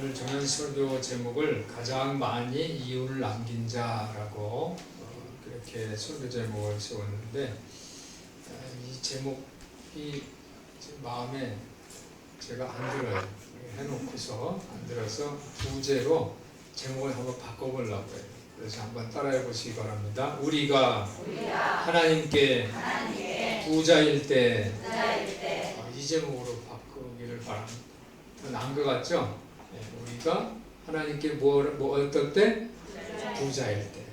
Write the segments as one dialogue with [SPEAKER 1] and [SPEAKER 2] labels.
[SPEAKER 1] 오늘 정연 설교 제목을 가장 많이 이윤을 남긴 자라고 그렇게 설교 제목을 세웠는데, 이 제목이 마음에 제가 안 들어요. 해놓고서 안 들어서 부제로 제목을 한번 바꿔보려고 해요. 그래서 한번 따라해 보시기 바랍니다. 우리가 하나님께 부자일 때, 이 제목으로 바꾸기를 바랍니다. 나은 것 같죠? 우리가 하나님께 어떨 때? 부자일 때.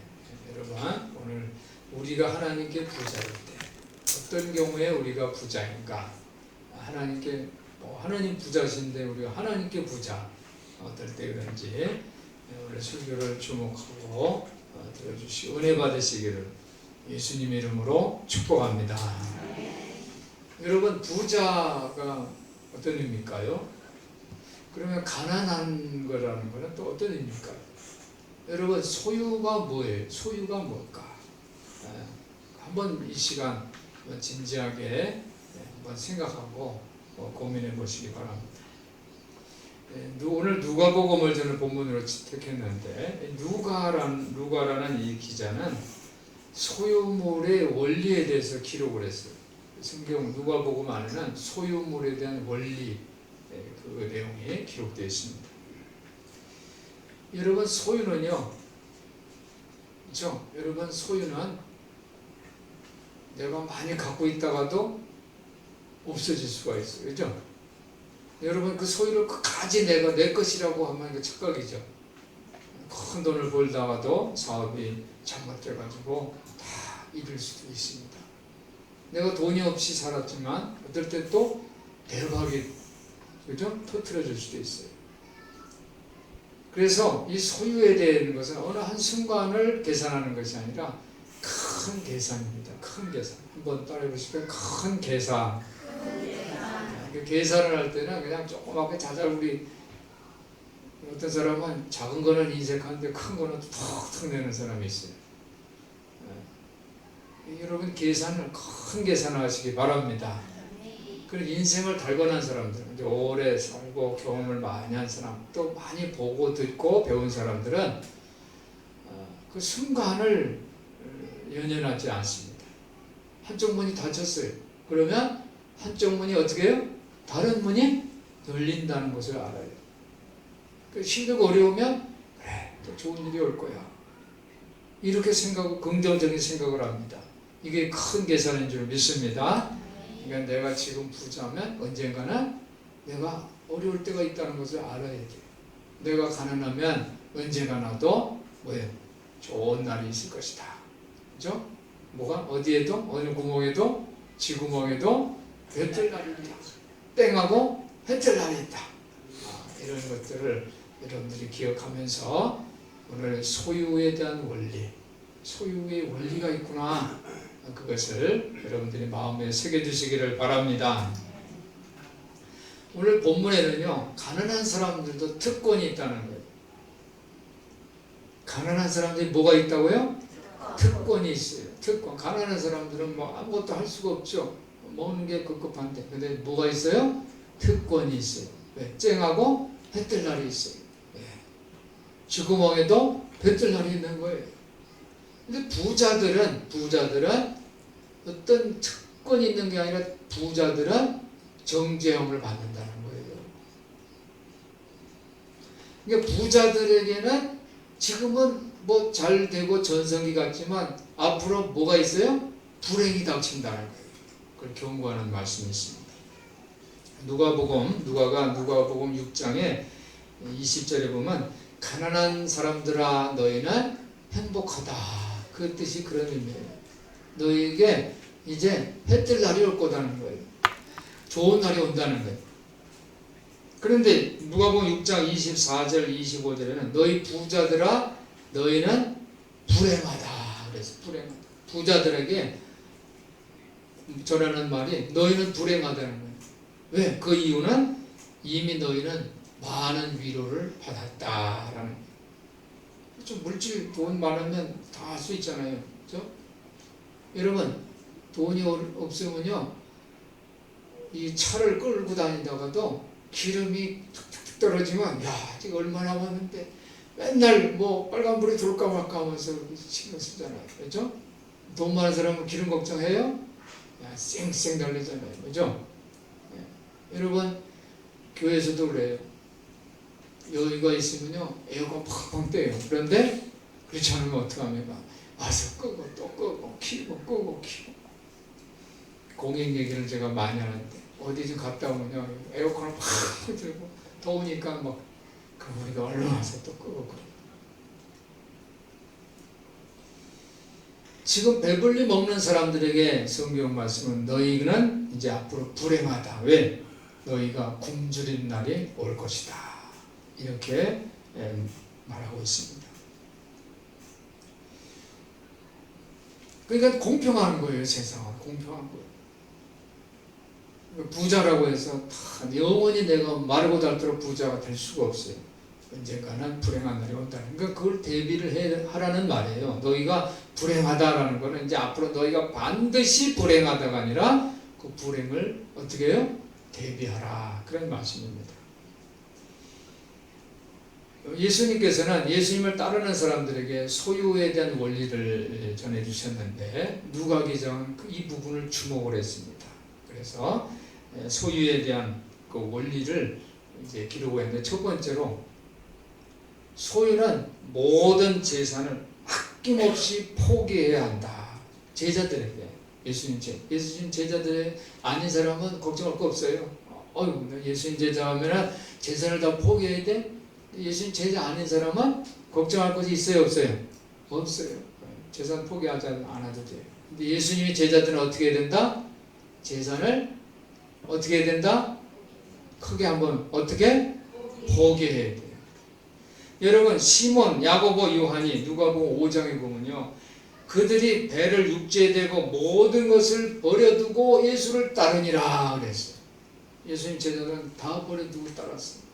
[SPEAKER 1] 여러분, 오늘 우리가 하나님께 부자일 때 어떤 경우에 우리가 부자인가? 하나님께 하나님 부자신데 우리가 하나님께 부자 어떨 때 그런지 오늘 설교를 주목하고 들어주시고 은혜 받으시기를 예수님의 이름으로 축복합니다. 여러분, 부자가 어떤 의미일까요? 그러면 가난한 거라는 것은 또 어떤 의미일까요? 여러분, 소유가 뭐예요? 소유가 뭘까? 한번 이 시간 진지하게 한번 생각하고 고민해 보시기 바랍니다. 오늘 누가복음을 저는 본문으로 택했는데, 누가라는 이 기자는 소유물의 원리에 대해서 기록을 했어요. 성경 누가복음 안에는 소유물에 대한 원리, 그 내용이 기록되어 있습니다. 여러분, 소유는요, 그렇죠? 여러분, 소유는 내가 많이 갖고 있다가도 없어질 수가 있어요. 그렇죠? 여러분, 그 소유를 끝까지 내가 내 것이라고 하면 그 착각이죠. 큰 돈을 벌다가도 사업이 잘못돼가지고 다 잃을 수도 있습니다. 내가 돈이 없이 살았지만 어떨 때 또 대박이, 그죠? 터트려질 수도 있어요. 그래서 이 소유에 대한 것은 어느 한 순간을 계산하는 것이 아니라 큰 계산입니다. 큰 계산. 한번 따라해 보실까요? 큰 계산. 그 계산을 할 때는 그냥 조그맣게 자잘구리, 어떤 사람은 작은 거는 인색하는데 큰 거는 톡톡 내는 사람이 있어요. 여러분, 계산을 큰 계산을 하시기 바랍니다. 그리고 인생을 달궈난 사람들, 이제 오래 살고 경험을 많이 한 사람, 또 많이 보고 듣고 배운 사람들은 그 순간을 연연하지 않습니다. 한쪽 문이 닫혔어요. 그러면 한쪽 문이 어떻게 해요? 다른 문이 열린다는 것을 알아요. 힘들고 어려우면 그래, 또 좋은 일이 올 거야. 이렇게 생각하고 긍정적인 생각을 합니다. 이게 큰 계산인 줄 믿습니다. 그러니까 내가 지금 부자면 언젠가는 내가 어려울 때가 있다는 것을 알아야 돼요. 내가 가난하면 언젠가 나도 뭐예요? 좋은 날이 있을 것이다. 그죠? 뭐가 어디에도, 어느 구멍에도, 쥐구멍에도 뱉을 날이 있다. 땡하고 뱉을 날이 있다. 이런 것들을 여러분들이 기억하면서 오늘 소유에 대한 원리, 소유의 원리가 있구나, 그것을 여러분들이 마음에 새겨주시기를 바랍니다. 오늘 본문에는요, 가난한 사람들도 특권이 있다는 거예요. 가난한 사람들이 뭐가 있다고요? 특권이 있어요. 특권. 가난한 사람들은 뭐 아무것도 할 수가 없죠. 먹는 게 급급한데. 근데 뭐가 있어요? 특권이 있어요. 왜? 쨍하고 뱉을 날이 있어요. 쥐구멍에도 뱉을 날이 있는 거예요. 근데 부자들은 어떤 특권이 있는 게 아니라 부자들은 정죄함을 받는다는 거예요. 그러니까 부자들에게는 지금은 뭐 잘 되고 전성기 같지만 앞으로 뭐가 있어요? 불행이 닥친다는 거예요. 그걸 경고하는 말씀이 있습니다. 누가복음 6장에 20절에 보면 가난한 사람들아 너희는 행복하다. 그 뜻이 그런 의미예요. 너희에게 이제 해뜰 날이 올 거다는 거예요. 좋은 날이 온다는 거예요. 그런데 누가복음 6장 24절 25절에는 너희 부자들아 너희는 불행하다. 그래서 불행하다. 부자들에게 전하는 말이 너희는 불행하다는 거예요. 왜? 그 이유는 이미 너희는 많은 위로를 받았다라는 거예요. 좀 물질 돈 많으면 다 할 수 있잖아요. 그렇죠? 여러분, 돈이 없으면요, 이 차를 끌고 다니다가도 기름이 툭툭툭 떨어지면 야 아직 얼마 남았는데 맨날 뭐 빨간불이 들어올까 말까 하면서 신경 쓰잖아요. 그렇죠? 돈 많은 사람은 기름 걱정해요? 야, 쌩쌩 달리잖아요. 그죠? 예. 여러분, 교회에서도 그래요. 여유가 있으면요, 에어컨 팡팡 떼요. 그런데, 그렇지 않으면 어떡합니까? 와서 끄고, 또 끄고, 끄고. 공익 얘기를 제가 많이 하는데, 어디 좀 갔다 오면요, 에어컨을 팍 들고, 더우니까 막, 우리가 얼른 와서 또 끄고, 그래요. 지금 배불리 먹는 사람들에게 성경 말씀은 너희는 이제 앞으로 불행하다. 왜? 너희가 굶주린 날이 올 것이다. 이렇게 말하고 있습니다. 그러니까 공평한 거예요. 세상은 공평한 거예요. 부자라고 해서 다 영원히 내가 마르고 닳도록 부자가 될 수가 없어요. 언젠가는 불행한 날이 온다는 거, 그걸 대비를 하라는 말이에요. 너희가 불행하다라는 거는 이제 앞으로 너희가 반드시 불행하다가 아니라 그 불행을 어떻게 해요? 대비하라. 그런 말씀입니다. 예수님께서는 예수님을 따르는 사람들에게 소유에 대한 원리를 전해주셨는데 누가기자는 이 부분을 주목을 했습니다. 그래서 소유에 대한 그 원리를 이제 기록을 했는데 첫 번째로 소유는 모든 재산을 아낌없이 포기해야 한다. 제자들에게 예수님 제자들의 아닌 사람은 걱정할 거 없어요. 예수님 제자하면 재산을 다 포기해야 돼? 예수님 제자 아닌 사람은 걱정할 것이 있어요, 없어요? 없어요. 재산 포기하지 않아도 돼요. 근데 예수님의 제자들은 어떻게 해야 된다? 재산을 어떻게 해야 된다? 크게 한번 어떻게? 포기해야 돼요. 여러분 시몬, 야고보, 요한이 누가복음 5장에 보면요, 그들이 배를 육지에 대고 모든 것을 버려두고 예수를 따르니라 그랬어요. 예수님 제자들은 다 버려두고 따랐어요.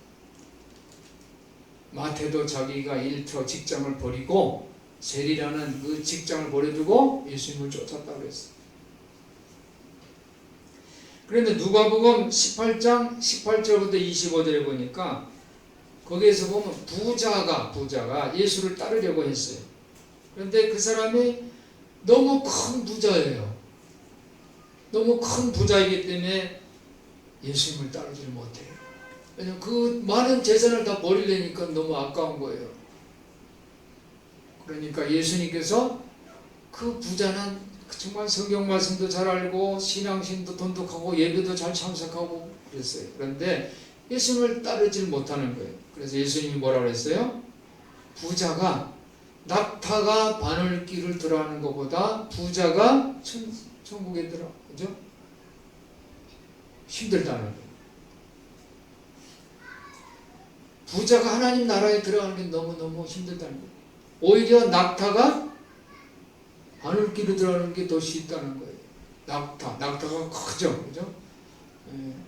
[SPEAKER 1] 마태도 자기가 일터 직장을 버리고 세리라는 그 직장을 버려두고 예수님을 쫓았다고 했어요. 그런데 누가복음 18장 18절부터 25절에 보니까 거기에서 보면 부자가 예수를 따르려고 했어요. 그런데 그 사람이 너무 큰 부자예요. 너무 큰 부자이기 때문에 예수님을 따르지를 못해요. 왜냐하면 그 많은 재산을 다 버리려니까 너무 아까운 거예요. 그러니까 예수님께서 그 부자는 정말 성경 말씀도 잘 알고 신앙심도 돈독하고 예배도 잘 참석하고 그랬어요. 그런데 예수님을 따르지 못하는 거예요. 그래서 예수님이 뭐라고 했어요? 부자가 낙타가 바늘길을 들어가는 것보다 부자가 천국에 들어, 그죠? 힘들다는 거예요. 부자가 하나님 나라에 들어가는 게 너무너무 힘들다는 거예요. 오히려 낙타가 바늘길을 들어가는 게 더 쉽다는 거예요. 낙타가 크죠, 그죠?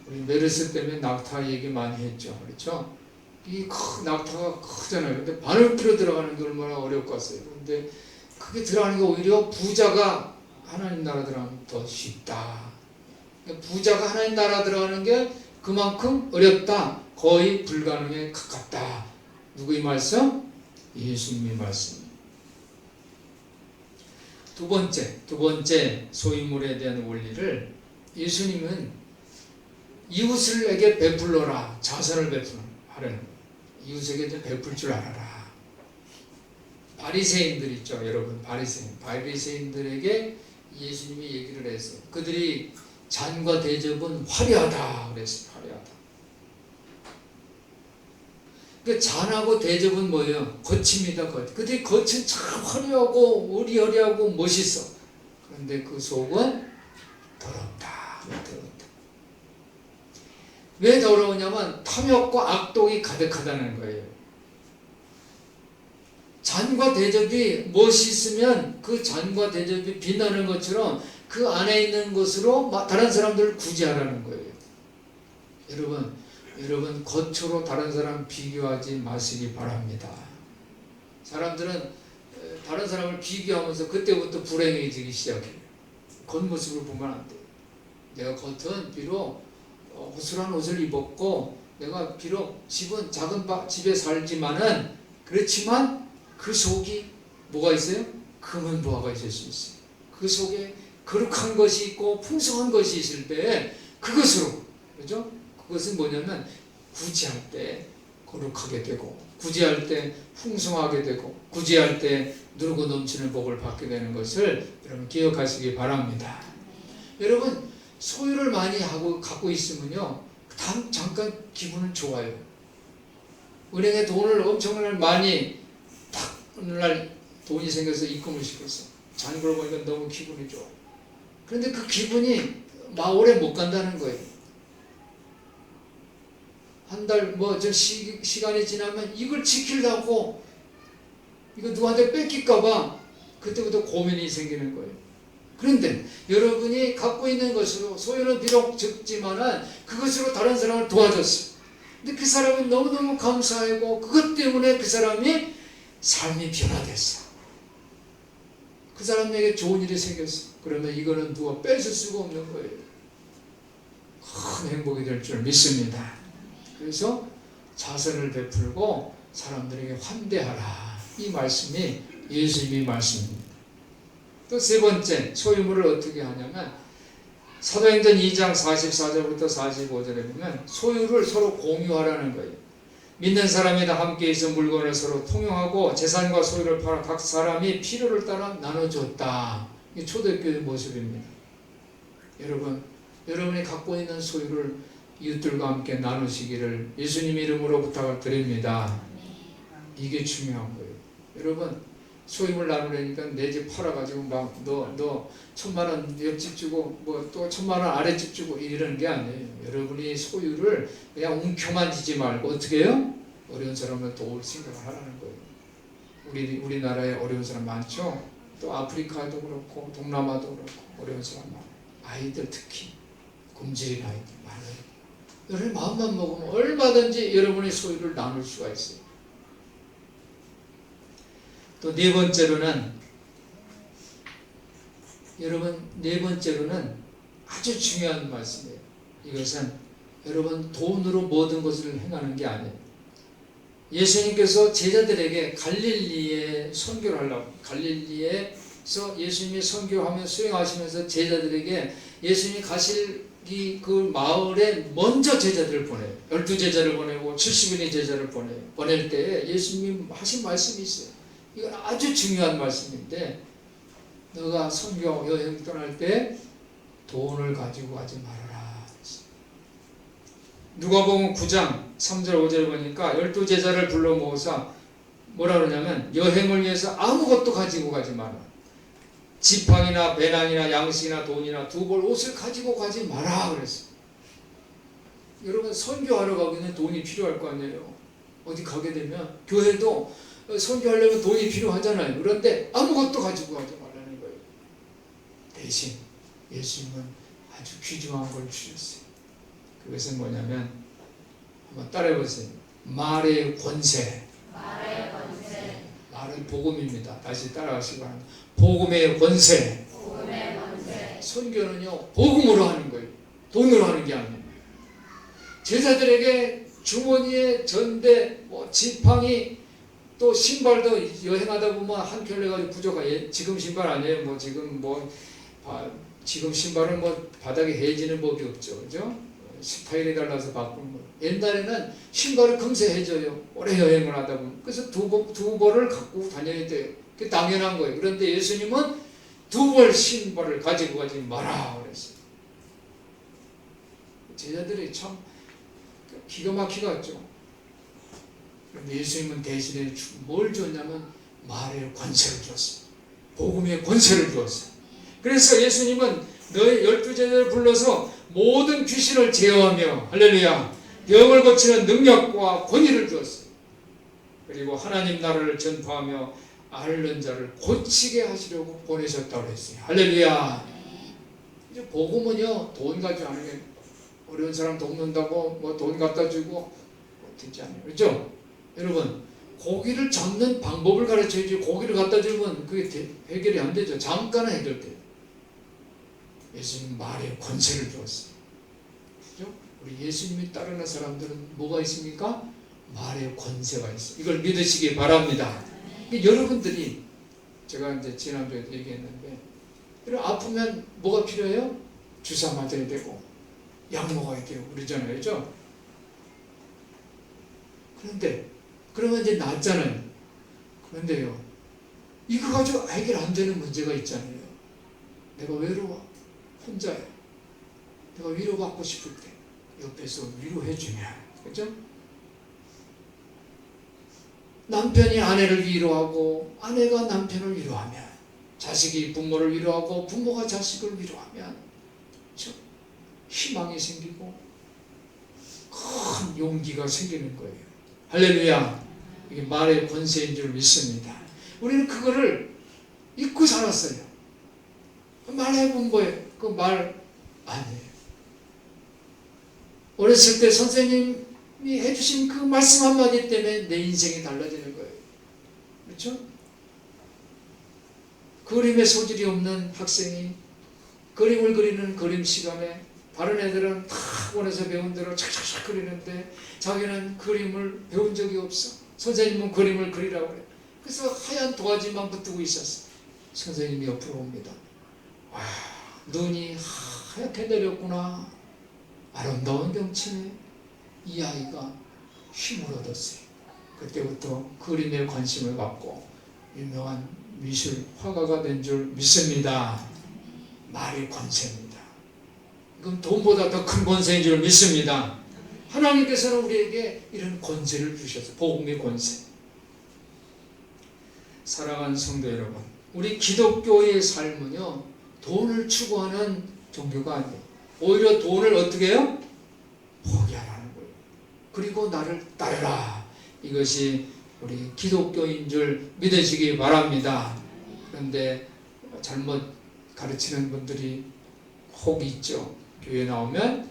[SPEAKER 1] 우리 메르스 때문에 낙타 얘기 많이 했죠, 그렇죠? 이 낙타가 크잖아요. 근데 바늘길로 들어가는 게 얼마나 어렵겠어요. 근데 그게 들어가는 게 오히려 부자가 하나님 나라 들어가면 더 쉽다. 부자가 하나님 나라 들어가는 게 그만큼 어렵다. 거의 불가능에 가깝다. 누구의 말씀? 예수님의 말씀. 두 번째 소유물에 대한 원리를 예수님은 이웃에게 베풀어라. 자선을 베풀하라는 거예요. 이웃에게 베풀 줄 알아라. 바리새인들 있죠, 여러분. 바리새인들에게 예수님이 얘기를 했어요. 그들이 잔과 대접은 화려하다 그랬어요. 화려하다. 그 잔하고 대접은 뭐예요? 겉입니다. 그들이 겉은 참 화려하고 의리하고 멋있어. 그런데 그 속은 더럽다. 왜 더러우냐면 탐욕과 악독이 가득하다는 거예요. 잔과 대접이 멋있으면 그 잔과 대접이 빛나는 것처럼 그 안에 있는 것으로 다른 사람들을 구제하라는 거예요. 여러분 겉으로 다른 사람 비교하지 마시기 바랍니다. 사람들은 다른 사람을 비교하면서 그때부터 불행해지기 시작해요. 겉모습을 보면 안 돼요. 내가 겉은 비록 허술한 옷을 입었고 내가 비록 집은 작은 집에 살지만은 그렇지만 그 속이 뭐가 있어요? 금은 보화가 있을 수 있어요. 그 속에 거룩한 것이 있고 풍성한 것이 있을 때 그것으로, 그죠? 그것은 뭐냐면 구제할 때 거룩하게 되고, 구제할 때 풍성하게 되고, 구제할 때 누르고 넘치는 복을 받게 되는 것을 여러분 기억하시기 바랍니다. 여러분 소유를 많이 갖고 있으면요, 잠깐 기분은 좋아요. 은행에 돈을 엄청나게 많이 탁 어느 날 돈이 생겨서 입금을 시켰어. 잔고를 보니까 너무 기분이 좋아. 그런데 그 기분이 오래 못 간다는 거예요. 한 달 시간이 지나면 이걸 지키려고 이거 누구한테 뺏길까봐 그때부터 고민이 생기는 거예요. 그런데 여러분이 갖고 있는 것으로, 소유는 비록 적지만은 그것으로 다른 사람을 도와줬어. 근데 그 사람은 너무너무 감사하고 그것 때문에 그 사람이 삶이 변화됐어. 그 사람에게 좋은 일이 생겼어. 그러면 이거는 누가 뺏을 수가 없는 거예요. 큰 행복이 될 줄 믿습니다. 그래서 자선을 베풀고 사람들에게 환대하라. 이 말씀이 예수님의 말씀입니다. 또 세 번째, 소유물을 어떻게 하냐면 사도행전 2장 44절부터 45절에 보면 소유를 서로 공유하라는 거예요. 믿는 사람이 다 함께 있어 물건을 서로 통용하고 재산과 소유를 팔아 각 사람이 필요를 따라 나눠줬다. 이게 초대교회의 모습입니다. 여러분이 갖고 있는 소유를 이웃들과 함께 나누시기를 예수님 이름으로 부탁을 드립니다. 이게 중요한 거예요. 여러분 소유물 나누려니까 내 집 팔아가지고 막 너 1,000,000원 옆집 주고 뭐 또 1,000,000원 아랫집 주고 이러는 게 아니에요. 여러분이 소유를 그냥 움켜만 지지 말고 어떻게 해요? 어려운 사람을 도울 생각을 하라는 거예요. 우리나라에 어려운 사람 많죠? 또 아프리카도 그렇고 동남아도 그렇고 어려운 사람 많아요. 아이들 특히 굶주린 아이들 많아요. 여러분 마음만 먹으면 얼마든지 여러분의 소유를 나눌 수가 있어요. 또 네 번째로는 아주 중요한 말씀이에요. 이것은 여러분 돈으로 모든 것을 행하는 게 아니에요. 예수님께서 제자들에게 갈릴리에 선교를 하려고, 갈릴리에서 예수님이 선교하며 수행하시면서 제자들에게 예수님이 가실 그 마을에 먼저 제자들을 보내요. 12제자를 보내고 70인의 제자를 보내요. 보낼 때 예수님이 하신 말씀이 있어요. 이건 아주 중요한 말씀인데, 너가 선교 여행 떠날 때 돈을 가지고 가지 말아라. 누가복음 9장 3절 5절 보니까 12제자를 불러 모으사 뭐라 그러냐면 여행을 위해서 아무것도 가지고 가지 마라. 지팡이나 배낭이나 양식이나 돈이나 두 벌 옷을 가지고 가지 마라 그랬어요. 여러분 선교하러 가기는 돈이 필요할 거 아니에요. 어디 가게 되면 교회도 선교하려면 돈이 필요하잖아요. 그런데 아무것도 가지고 가지 말라는 거예요. 대신 예수님은 아주 귀중한 걸 주셨어요. 그것은 뭐냐면 한번 따라해보세요. 말의 권세. 말은 복음입니다. 다시 따라가시기 바랍니다. 복음의 권세. 선교는요 복음으로 하는 거예요. 돈으로 하는 게 아니에요. 제자들에게 주머니에 전대, 지팡이, 또 신발도 여행하다 보면 한 켤레 가지고 부족해. 지금 신발 아니에요. 지금 신발은 바닥에 해지는 법이 없죠, 그죠? 스타일이 달라서 바꾸는 거. 옛날에는 신발을 금세 해져요. 오래 여행을 하다 보면. 그래서 두 벌을 갖고 다녀야 돼요. 그게 당연한 거예요. 그런데 예수님은 두 벌 신발을 가지고 가지 마라 그랬어요. 제자들이 참 기가 막히겠죠. 그런데 예수님은 대신에 뭘 줬냐면 말의 권세를 줬어요. 복음의 권세를 주었어요. 그래서 예수님은 너희 12제자를 불러서 모든 귀신을 제어하며 할렐루야 병을 고치는 능력과 권위를 주었어요. 그리고 하나님 나라를 전파하며 앓는 자를 고치게 하시려고 보내셨다고 했어요. 할렐루야. 이제 복음은요 돈 가지고 하는 게 어려운 사람 돕는다고 돈 갖다 주고 되지 않아요. 그렇죠? 여러분 고기를 잡는 방법을 가르쳐야지 고기를 갖다 주면 그게 해결이 안 되죠. 잠깐은 해결돼요. 예수님 말에 권세를 주었어요. 그렇죠? 우리 예수님이 따르는 사람들은 뭐가 있습니까? 말의 권세가 있어요. 이걸 믿으시기 바랍니다. 여러분들이 제가 이제 지난주에 얘기했는데 아프면 뭐가 필요해요? 주사 맞아야 되고 약 먹어야 돼요. 그러잖아요. 그죠? 그런데 그러면 이제 낫잖아요. 그런데요, 이거 가지고 해결 안 되는 문제가 있잖아요. 내가 외로워. 혼자야. 내가 위로받고 싶을 때 옆에서 위로해주면, 그죠? 남편이 아내를 위로하고 아내가 남편을 위로하면, 자식이 부모를 위로하고 부모가 자식을 위로하면 희망이 생기고 큰 용기가 생기는 거예요. 할렐루야. 이게 말의 권세인 줄 믿습니다. 우리는 그거를 잊고 살았어요. 말해본 거예요. 그 말 아니에요. 어렸을 때 선생님이 해주신 그 말씀 한마디 때문에 내 인생이 달라지는 거예요. 그렇죠? 그림에 소질이 없는 학생이 그림을 그리는 그림 시간에 다른 애들은 다 학원에서 배운 대로 착착착 그리는데 자기는 그림을 배운 적이 없어. 선생님은 그림을 그리라고 그래. 그래서 하얀 도화지만 붙들고 있었어. 선생님이 옆으로 옵니다. 와, 눈이 하얗게 내렸구나. 아름다운 경치네. 이 아이가 힘을 얻었어요. 그때부터 그림에 관심을 갖고 유명한 미술 화가가 된 줄 믿습니다. 말의 권세입니다. 이건 돈보다 더 큰 권세인 줄 믿습니다. 하나님께서는 우리에게 이런 권세를 주셨어요. 복음의 권세. 사랑하는 성도 여러분, 우리 기독교의 삶은요, 돈을 추구하는 종교가 아니에요. 오히려 돈을 어떻게 해요? 포기하라는 거예요. 그리고 나를 따르라. 이것이 우리 기독교인 줄 믿으시기 바랍니다. 그런데 잘못 가르치는 분들이 혹 있죠. 교회 나오면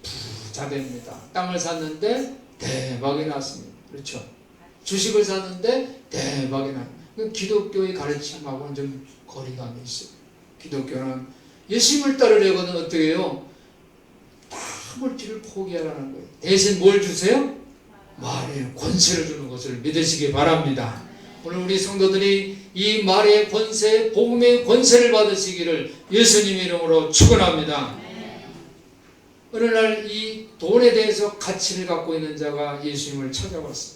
[SPEAKER 1] 부자 됩니다. 땅을 샀는데 대박이 났습니다. 그렇죠? 주식을 샀는데 대박이 났습니다. 기독교의 가르침하고는 좀 거리감이 있어요. 기독교는 예수님을 따르려고는 어떻게 해요? 다 물질을 포기하라는 거예요. 대신 뭘 주세요? 말의 권세를 주는 것을 믿으시기 바랍니다. 오늘 우리 성도들이 이 말의 권세, 복음의 권세를 받으시기를 예수님 이름으로 축원합니다. 어느 날 이 돈에 대해서 가치를 갖고 있는 자가 예수님을 찾아왔어요.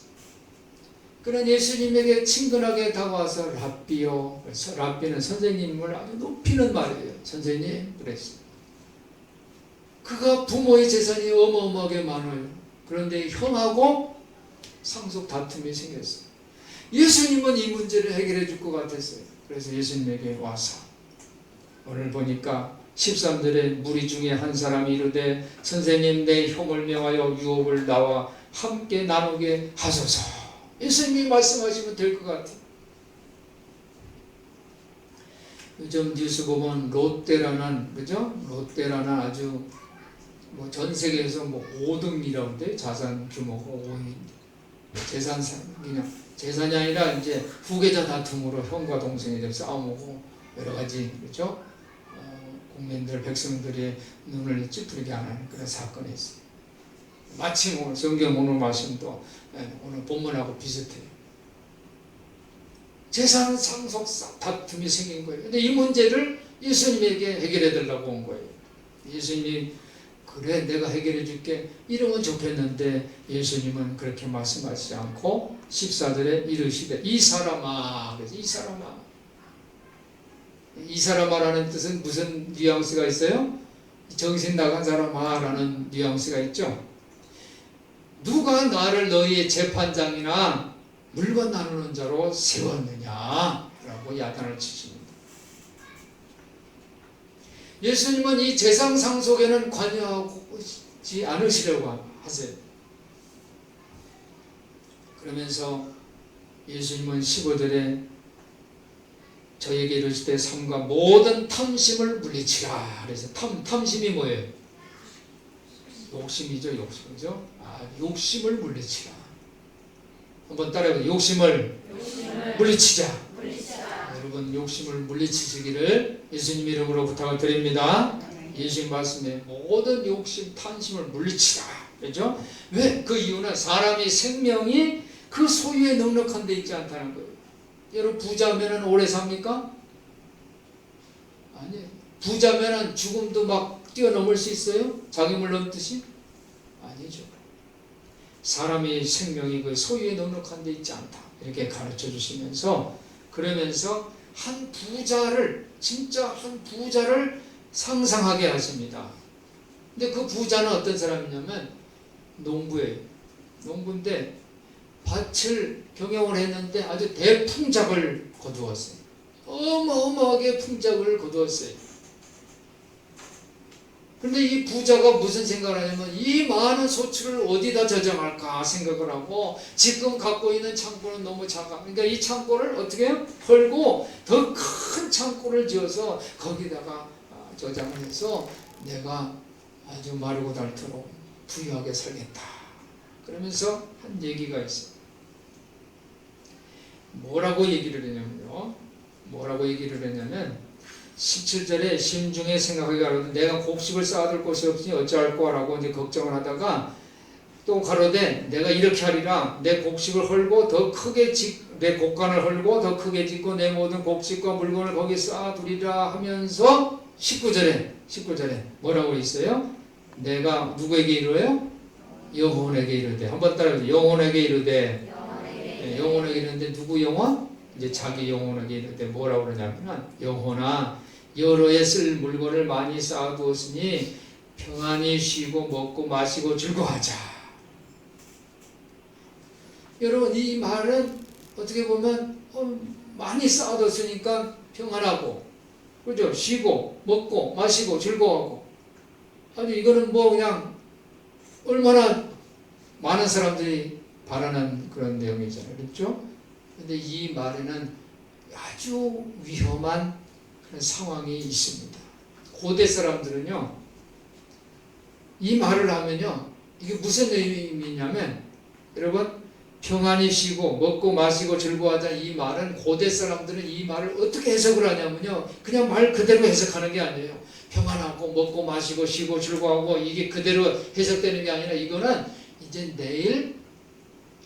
[SPEAKER 1] 그런 예수님에게 친근하게 다가와서 랍비요. 그래서 랍비는 선생님을 아주 높이는 말이에요. 선생님 그랬어요. 그가 부모의 재산이 어마어마하게 많아요. 그런데 형하고 상속 다툼이 생겼어요. 예수님은 이 문제를 해결해 줄 것 같았어요. 그래서 예수님에게 와서 오늘 보니까 13절에 무리 중에 한 사람이 이르되 선생님 내 형을 명하여 유업을 나와 함께 나누게 하소서. 예수님이 말씀하시면 될 것 같아요. 요즘 뉴스 보면 롯데라는, 그죠? 롯데라는 아주 뭐 전 세계에서 뭐 5등이라는데 자산 규모가 5위. 그냥 재산이 아니라 이제 후계자 다툼으로 형과 동생이 좀 싸움하고 여러 가지, 그렇죠? 국민들, 백성들의 눈을 찌푸리게 하는 그런 사건이 있어요. 마침 오늘 성경 오늘 말씀도 오늘 본문하고 비슷해요. 재산 상속 다툼이 생긴 거예요. 근데 이 문제를 예수님에게 해결해 달라고 온 거예요. 예수님이 그래 내가 해결해 줄게 이러면 좋겠는데 예수님은 그렇게 말씀하시지 않고 14절에 이르시되 이 사람아, 그래서 이 사람아라는 뜻은 무슨 뉘앙스가 있어요? 정신 나간 사람아라는 뉘앙스가 있죠. 누가 나를 너희의 재판장이나 물건 나누는 자로 세웠느냐 라고 야단을 치십니다. 예수님은 이 재산 상속에는 관여하지 않으시려고 하세요. 그러면서 예수님은 15절에 저에게 이르실 때 삼가 모든 탐심을 물리치라. 그래서 탐심이 뭐예요? 욕심이죠, 욕심이죠. 욕심을 물리치라. 한번 따라해보세요. 욕심을 물리치자. 여러분 욕심을 물리치시기를 예수님 이름으로 부탁을 드립니다. 예수님 말씀에 모든 욕심, 탄심을 물리치라. 그죠? 왜? 그 이유는 사람이 생명이 그 소유에 넉넉한 데 있지 않다는 거예요. 여러분 부자면은 오래 삽니까? 아니에요. 부자면은 죽음도 막 뛰어넘을 수 있어요? 장애물 넘듯이? 아니죠. 사람이 생명이 그 소유에 넉넉한 데 있지 않다. 이렇게 가르쳐 주시면서 그러면서 한 부자를 진짜 한 부자를 상상하게 하십니다. 근데 그 부자는 어떤 사람이냐면 농부예요. 농부인데 밭을 경영을 했는데 아주 대풍작을 거두었어요. 어마어마하게 풍작을 거두었어요. 그런데 이 부자가 무슨 생각을 하냐면 이 많은 소출을 어디다 저장할까 생각을 하고 지금 갖고 있는 창고는 너무 작아. 그러니까 이 창고를 어떻게 해요? 헐고 더 큰 창고를 지어서 거기다가 저장을 해서 내가 아주 마르고 닳도록 부유하게 살겠다. 그러면서 한 얘기가 있어요. 뭐라고 얘기를 했냐면요. 뭐라고 얘기를 했냐면 17절에 심중에 생각하게 하거든 내가 곡식을 쌓아둘 곳이 없으니 어찌할꼬 라고 이제 걱정을 하다가 또 가로되 내가 이렇게 하리라 내 곡식을 헐고 더 크게 내 곡간을 헐고 더 크게 짓고 내 모든 곡식과 물건을 거기 쌓아두리라 하면서 19절에 뭐라고 있어요? 내가 누구에게 이르래요? 영혼에게 이르되. 한번 따라해보세요. 영혼에게 이르되. 영혼에게 이르는데 누구 영혼? 이제 자기 영혼에게 이르되 뭐라고 그러냐면 영혼아 여러 해 쓸 물건을 많이 쌓아두었으니 평안히 쉬고 먹고 마시고 즐거워하자. 여러분 이 말은 어떻게 보면 많이 쌓아뒀으니까 평안하고 그죠? 쉬고 먹고 마시고 즐거워하고 아니 이거는 뭐 그냥 얼마나 많은 사람들이 바라는 그런 내용이잖아요. 그렇죠? 근데 이 말에는 아주 위험한 그런 상황이 있습니다. 고대 사람들은요, 이 말을 하면요, 이게 무슨 의미냐면, 여러분, 평안히 쉬고 먹고 마시고 즐거워하자 이 말은 고대 사람들은 이 말을 어떻게 해석을 하냐면요, 그냥 말 그대로 해석하는 게 아니에요. 평안하고 먹고 마시고 쉬고 즐거워하고 이게 그대로 해석되는 게 아니라 이거는 이제 내일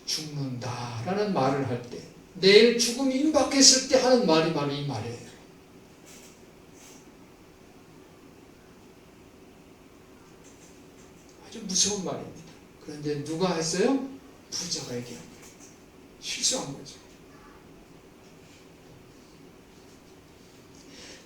[SPEAKER 1] 죽는다라는 말을 할 때, 내일 죽음이 임박했을 때 하는 말이 바로 이 말이에요. 아주 무서운 말입니다. 그런데 누가 했어요? 부자가 얘기한 거예요. 실수한 거죠.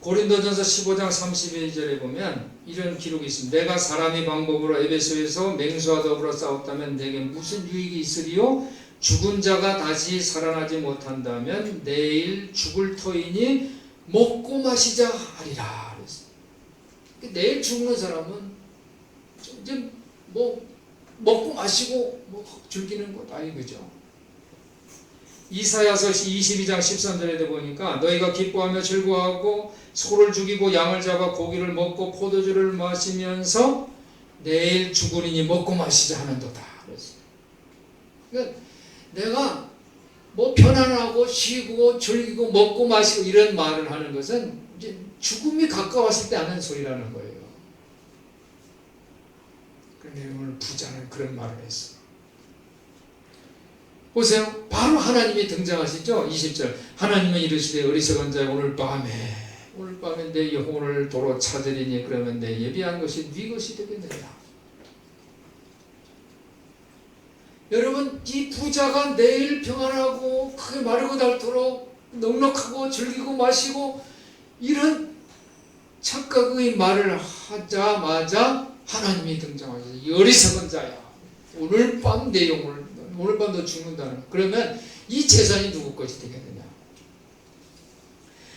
[SPEAKER 1] 고린도전서 15장 32절에 보면 이런 기록이 있습니다. 내가 사람의 방법으로 에베소에서 맹수와 더불어 싸웠다면 내게 무슨 유익이 있으리요? 죽은 자가 다시 살아나지 못한다면 내일 죽을 터이니 먹고 마시자 하리라. 내일 죽는 사람은 이제 뭐 먹고 마시고 뭐 즐기는 것 아니죠. 이사야서 22장 13절에 보니까 너희가 기뻐하며 즐거워하고 소를 죽이고 양을 잡아 고기를 먹고 포도주를 마시면서 내일 죽으리니 먹고 마시자 하는도다. 그러니까 내가 뭐 편안하고 쉬고 즐기고 먹고 마시고 이런 말을 하는 것은 이제 죽음이 가까웠을 때 하는 소리라는 거예요. 그런데 오늘 부자는 그런 말을 했어요. 보세요. 바로 하나님이 등장하시죠. 20절 하나님은 이르시되 어리석은 자여 오늘 밤에 내 영혼을 도로 찾으리니 그러면 내 예비한 것이 네 것이 되겠느니라. 여러분 이 부자가 내일 평안하고 크게 마르고 닳도록 넉넉하고 즐기고 마시고 이런 착각의 말을 하자마자 하나님이 등장하셔서 어리석은 자야 오늘 밤 내 영혼을 오늘 밤 너 죽는다는. 그러면 이 재산이 누구 것이 되겠느냐.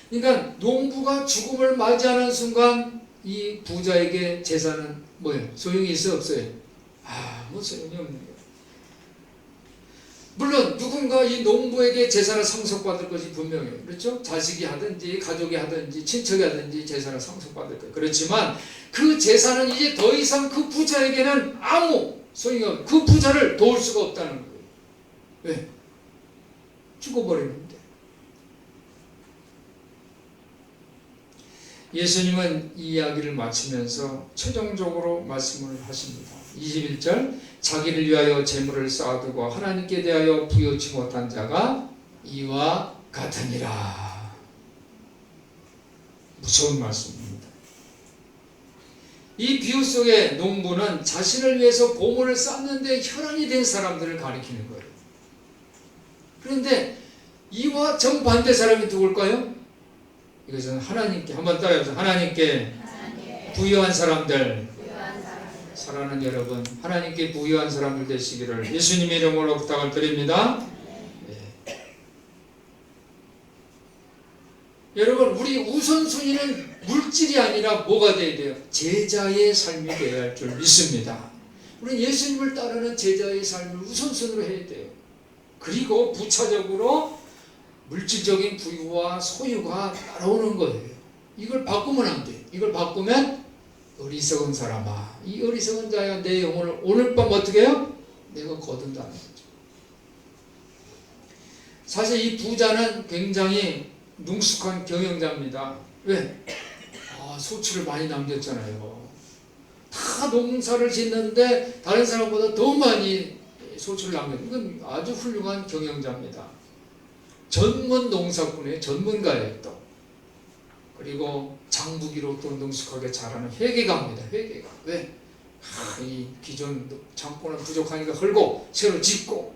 [SPEAKER 1] 그러니까 농부가 죽음을 맞이하는 순간 이 부자에게 재산은 뭐예요? 소용이 있어 없어요? 아무 소용이 없는 거예요. 물론 누군가 이 농부에게 재산을 상속받을 것이 분명해요. 그렇죠? 자식이 하든지 가족이 하든지 친척이 하든지 재산을 상속받을 거예요. 그렇지만 그 재산은 이제 더 이상 그 부자에게는 아무 소용이 없어요. 그 부자를 도울 수가 없다는 거예요. 왜? 죽어버리는데. 예수님은 이 이야기를 마치면서 최종적으로 말씀을 하십니다. 21절, 자기를 위하여 재물을 쌓아두고 하나님께 대하여 부여치 못한 자가 이와 같으니라. 무서운 말씀입니다. 이 비유 속의 농부는 자신을 위해서 보물을 쌓는데 혈안이 된 사람들을 가리키는 거예요. 그런데 이와 정반대 사람이 누굴까요? 이것은 하나님께, 한번 따라해보세요. 하나님께 부유한 사람들. 사랑하는 여러분, 하나님께 부유한 사람들 되시기를 예수님의 이름으로 부탁을 드립니다. 여러분, 우리 우선순위는 물질이 아니라 뭐가 되어야 돼요? 제자의 삶이 되어야 할 줄 믿습니다. 우리는 예수님을 따르는 제자의 삶을 우선순위로 해야 돼요. 그리고 부차적으로 물질적인 부유와 소유가 따라오는 거예요. 이걸 바꾸면 안 돼요. 이걸 바꾸면 어리석은 사람아, 이 어리석은 자야 내 영혼을 오늘 밤 어떻게 해요? 내가 거둔다는 거죠. 사실 이 부자는 굉장히 능숙한 경영자입니다. 왜? 소출을 많이 남겼잖아요. 다 농사를 짓는데 다른 사람보다 더 많이 소출을 남겼어요. 이건 아주 훌륭한 경영자입니다. 전문 농사꾼이에요. 전문가예요. 또 그리고 장부기로 또 능숙하게 잘하는 회계가입니다. 회계가. 왜? 이 기존 장보는 부족하니까 헐고 새로 짓고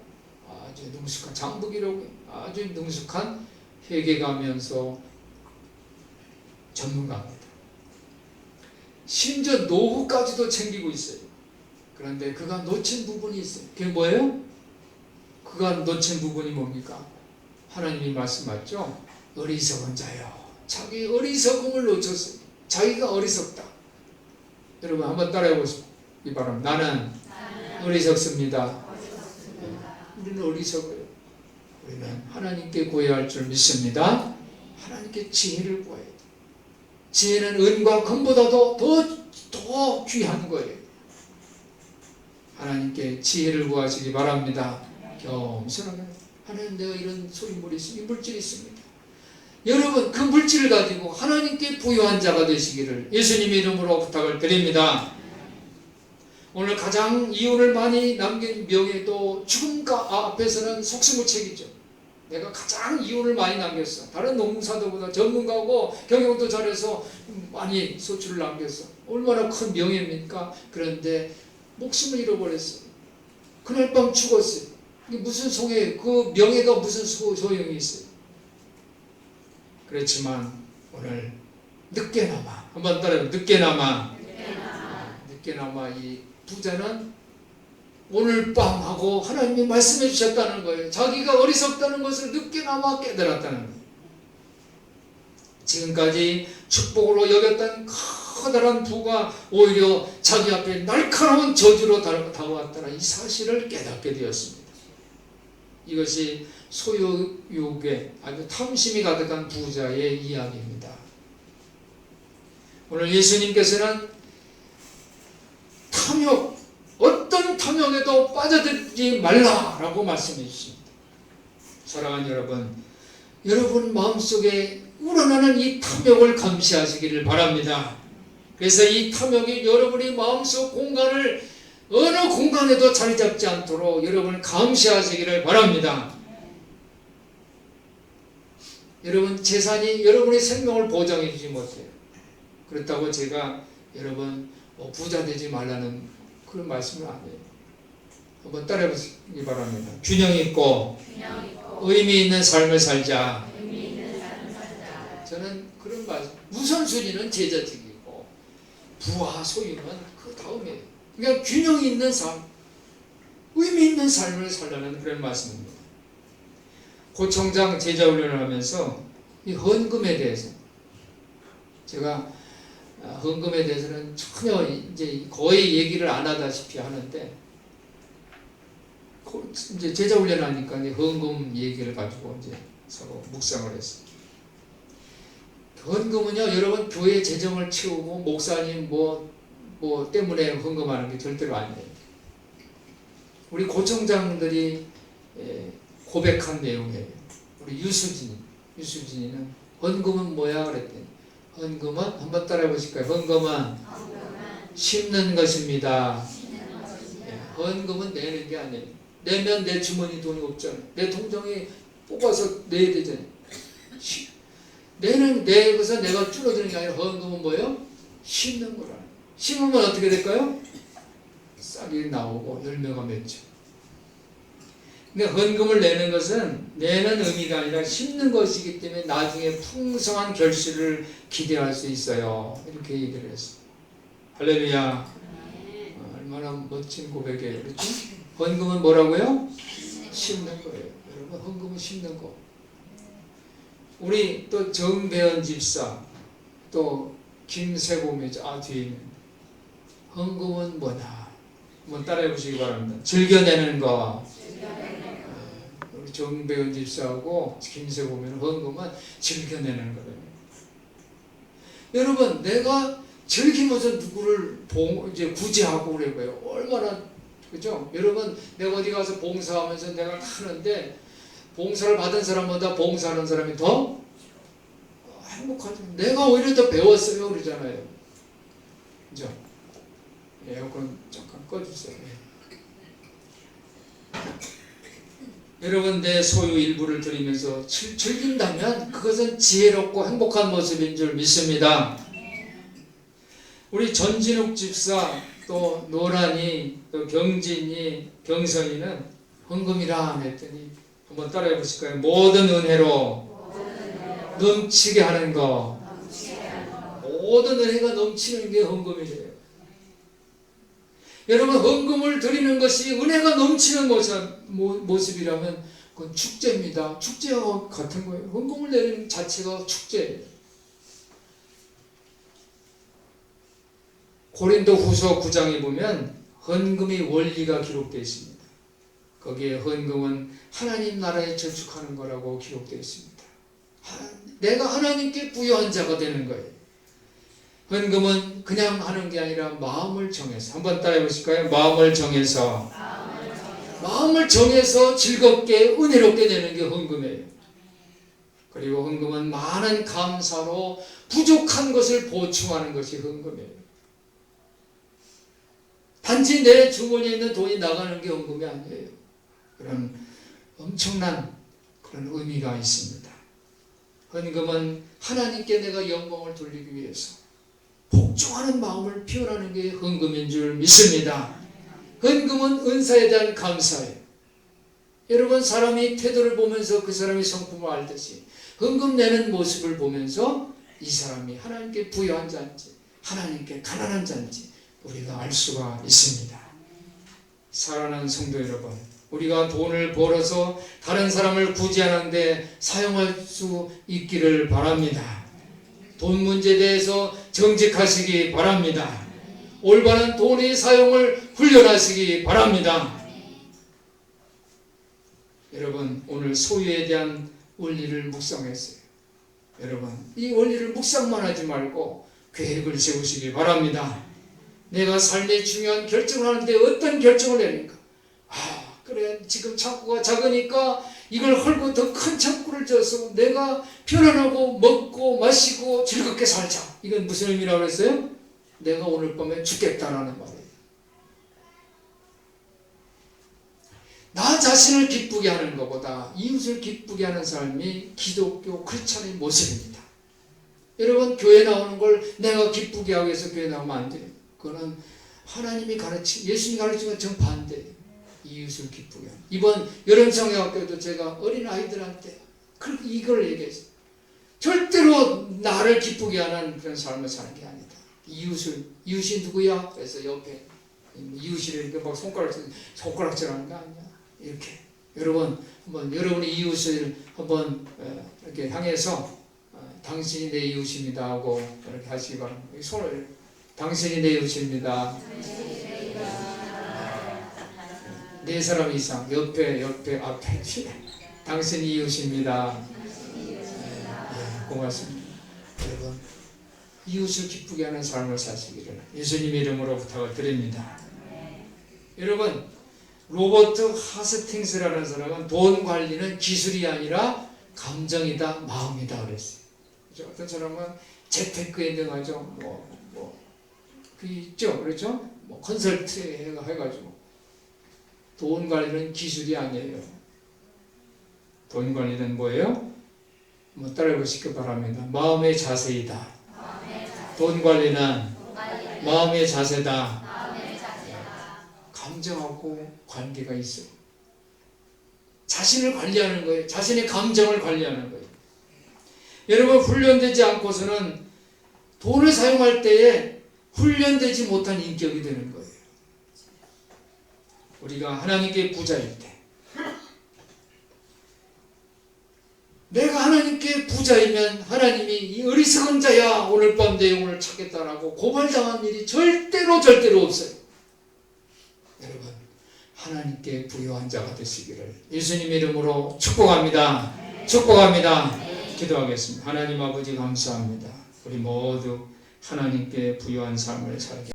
[SPEAKER 1] 아주 능숙한 장부기로 아주 능숙한 회계가면서 전문가입니다. 심지어 노후까지도 챙기고 있어요. 그런데 그가 놓친 부분이 있어요. 그게 뭐예요? 그가 놓친 부분이 뭡니까? 하나님이 말씀하죠. 어리석은 자요. 자기 어리석음을 놓쳤어요. 자기가 어리석다. 여러분 한번 따라해 보시기 바랍니다. 나는 어리석습니다. 우리는 어리석어요. 우리는 하나님께 구해야 할 줄 믿습니다. 하나님께 지혜를 구해야 돼요. 지혜는 은과 금보다도 더 귀한 거예요. 하나님께 지혜를 구하시기 바랍니다. 겸손하게 하나님, 내가 이런 소유물이 있습니다. 물질이 있습니다. 여러분, 그 물질을 가지고 하나님께 부유한 자가 되시기를 예수님의 이름으로 부탁을 드립니다. 오늘 가장 이윤을 많이 남긴 명예도 죽음과 앞에서는 속수무책이죠. 내가 가장 이윤을 많이 남겼어. 다른 농사들보다 전문가고 경영도 잘해서 많이 소출을 남겼어. 얼마나 큰 명예입니까? 그런데 목숨을 잃어버렸어요. 그날 밤 죽었어요. 이게 무슨 소용이, 그 명예가 무슨 소용이 있어요? 그렇지만 오늘 늦게나마, 한번 따라해요. 늦게나마 이 부자는 오늘 밤 하고 하나님이 말씀해 주셨다는 거예요. 자기가 어리석다는 것을 늦게나마 깨달았다는 거예요. 지금까지 축복으로 여겼던 커다란 부가 오히려 자기 앞에 날카로운 저주로 다가왔다는 이 사실을 깨닫게 되었습니다. 이것이 소유욕에 아주 탐심이 가득한 부자의 이야기입니다. 오늘 예수님께서는 탐욕, 어떤 탐욕에도 빠져들지 말라라고 말씀해 주십니다. 사랑하는 여러분, 여러분 마음속에 우러나는 이 탐욕을 감시하시기를 바랍니다. 그래서 이 탐욕이 여러분의 마음속 공간을 어느 공간에도 자리 잡지 않도록 여러분 감시하시기를 바랍니다. 여러분 재산이 여러분의 생명을 보장해 주지 못해요. 그렇다고 제가 여러분 부자 되지 말라는 그런 말씀을 안 해요. 한번 따라해 보시기 바랍니다. 균형 있고 의미 있는 삶을 살자. 저는 그런 말씀. 우선순위는 제자직이고 부와 소유는 그 다음에. 그러니까 균형 있는 삶, 의미 있는 삶을 살라는 그런 말씀입니다. 고청장 제자훈련을 하면서 이 헌금에 대해서 제가 헌금에 대해서는 전혀 이제 거의 얘기를 안 하다시피 하는데 이제 제자훈련을 하니까 이제 헌금 얘기를 가지고 이제 서로 묵상을 했어요. 헌금은요, 여러분 교회 재정을 채우고 목사님 뭐 때문에 헌금하는 게 절대로 아니에요. 우리 고청장들이 고백한 내용이에요. 우리 유수진이는 헌금은 뭐야 그랬더니 헌금은 한번 따라해 보실까요? 헌금은 심는 것입니다. 헌금은 내는 게 아니에요. 내면 내 주머니 돈이 없잖아요. 내 통장에 뽑아서 내야 되잖아요. 내서 내가 줄어드는 게 아니라 헌금은 뭐예요? 심는 거라. 심으면 어떻게 될까요? 싹이 나오고 열매가 맺죠. 근데 헌금을 내는 것은 내는 의미가 아니라 심는 것이기 때문에 나중에 풍성한 결실을 기대할 수 있어요. 이렇게 얘기를 했어요. 할렐루야. 얼마나 멋진 고백이에요. 그렇죠? 헌금은 뭐라고요? 심는 거예요. 여러분, 헌금은 심는 거. 우리 또 정배원 집사, 또 김세범이 뒤에 있는 헌금은 뭐냐? 한번 따라해 보시기 바랍니다. 즐겨내는 거. 우리 정배원 집사하고 김세범이는 헌금은 즐겨내는 거예요. 여러분, 내가 즐기면서 누구를 이제 구제하고 그래 봐요. 얼마나, 그죠? 여러분, 내가 어디 가서 봉사하면서 내가 하는데, 봉사를 받은 사람보다 봉사하는 사람이 더 행복하죠. 내가 오히려 더 배웠어요. 그러잖아요. 그죠? 에어컨 잠깐 꺼주세요. 여러분, 내 소유 일부를 드리면서 즐긴다면 그것은 지혜롭고 행복한 모습인 줄 믿습니다. 우리 전진욱 집사, 또 노란이, 또 경진이, 경선이는 헌금이라 했더니 한번 따라해 보실까요? 모든 은혜로 넘치게 하는 거. 모든 은혜가 넘치는 게 헌금이래요. 여러분, 헌금을 드리는 것이 은혜가 넘치는 모습이라면 그건 축제입니다. 축제와 같은 거예요. 헌금을 내리는 자체가 축제예요. 고린도후서 9장에 보면 헌금의 원리가 기록되어 있습니다. 거기에 헌금은 하나님 나라에 저축하는 거라고 기록되어 있습니다. 내가 하나님께 부여한 자가 되는 거예요. 헌금은 그냥 하는 게 아니라 마음을 정해서, 한번 따라해 보실까요? 마음을 정해서 즐겁게 은혜롭게 되는 게 헌금이에요. 그리고 헌금은 많은 감사로 부족한 것을 보충하는 것이 헌금이에요. 단지 내 주머니에 있는 돈이 나가는 게 헌금이 아니에요. 그런 엄청난 그런 의미가 있습니다. 헌금은 하나님께 내가 영광을 돌리기 위해서 복종하는 마음을 표현하는 게 헌금인 줄 믿습니다. 헌금은 은사에 대한 감사예요. 여러분, 사람이 태도를 보면서 그 사람의 성품을 알듯이 헌금 내는 모습을 보면서 이 사람이 하나님께 부여한 자인지 하나님께 가난한 자인지 우리가 알 수가 있습니다. 사랑하는 성도 여러분, 우리가 돈을 벌어서 다른 사람을 구제하는 데 사용할 수 있기를 바랍니다. 돈 문제에 대해서 정직하시기 바랍니다. 올바른 돈의 사용을 훈련하시기 바랍니다. 여러분, 오늘 소유에 대한 원리를 묵상했어요. 여러분, 이 원리를 묵상만 하지 말고 계획을 세우시기 바랍니다. 내가 삶의 중요한 결정을 하는데 어떤 결정을 내릴까? 그래, 지금 창고가 작으니까 이걸 헐고 더 큰 창고를 져서 내가 편안하고 먹고 마시고 즐겁게 살자. 이건 무슨 의미라고 했어요? 내가 오늘 밤에 죽겠다라는 말이에요. 나 자신을 기쁘게 하는 것보다 이웃을 기쁘게 하는 삶이 기독교 크리스찬의 모습입니다. 여러분, 교회 나오는 걸 내가 기쁘게 하기 위해서 교회 나오면 안 돼요. 그거는 하나님이 예수님이 가르치는 정반대예요. 이웃을 기쁘게 하는. 이번 여름성경학교도 제가 어린아이들한테 이걸 얘기했어요. 절대로 나를 기쁘게 하는 그런 삶을 사는 게 아니다. 이웃이 누구야? 그래서 옆에 이웃이라니까 막 손가락질 하는 거 아니야. 이렇게. 여러분, 한번 여러분의 이웃을 한번 이렇게 향해서 당신이 내 이웃입니다 하고 이렇게 하시기 바랍니다. 손을, 당신이 내 이웃입니다. 네 사람 이상, 옆에, 앞에, 당신이 이웃입니다. 고맙습니다. 여러분, 이웃을 기쁘게 하는 삶을 사시기를 예수님의 이름으로 부탁을 드립니다. 여러분, 로버트 하스팅스라는 사람은 돈 관리는 기술이 아니라 감정이다, 마음이다 그랬어요. 어떤 사람은 재테크에 등하죠. 그 있죠, 그렇죠? 컨설트 해가지고 돈 관리는 기술이 아니에요. 돈 관리는 뭐예요? 따라해 보시기 바랍니다. 마음의 자세이다. 돈 관리는 마음의 자세다. 감정하고 관계가 있어요. 자신을 관리하는 거예요. 자신의 감정을 관리하는 거예요. 여러분, 훈련되지 않고서는 돈을 사용할 때에 훈련되지 못한 인격이 되는 거예요. 우리가 하나님께 부자일 때, 내가 하나님께 부자이면 하나님이 이 어리석은 자야, 오늘 밤 내 영혼을 찾겠다라고 고발당한 일이 절대로 없어요. 여러분, 하나님께 부유한 자가 되시기를 예수님 이름으로 축복합니다. 축복합니다. 기도하겠습니다. 하나님 아버지 감사합니다. 우리 모두 하나님께 부유한 삶을 살게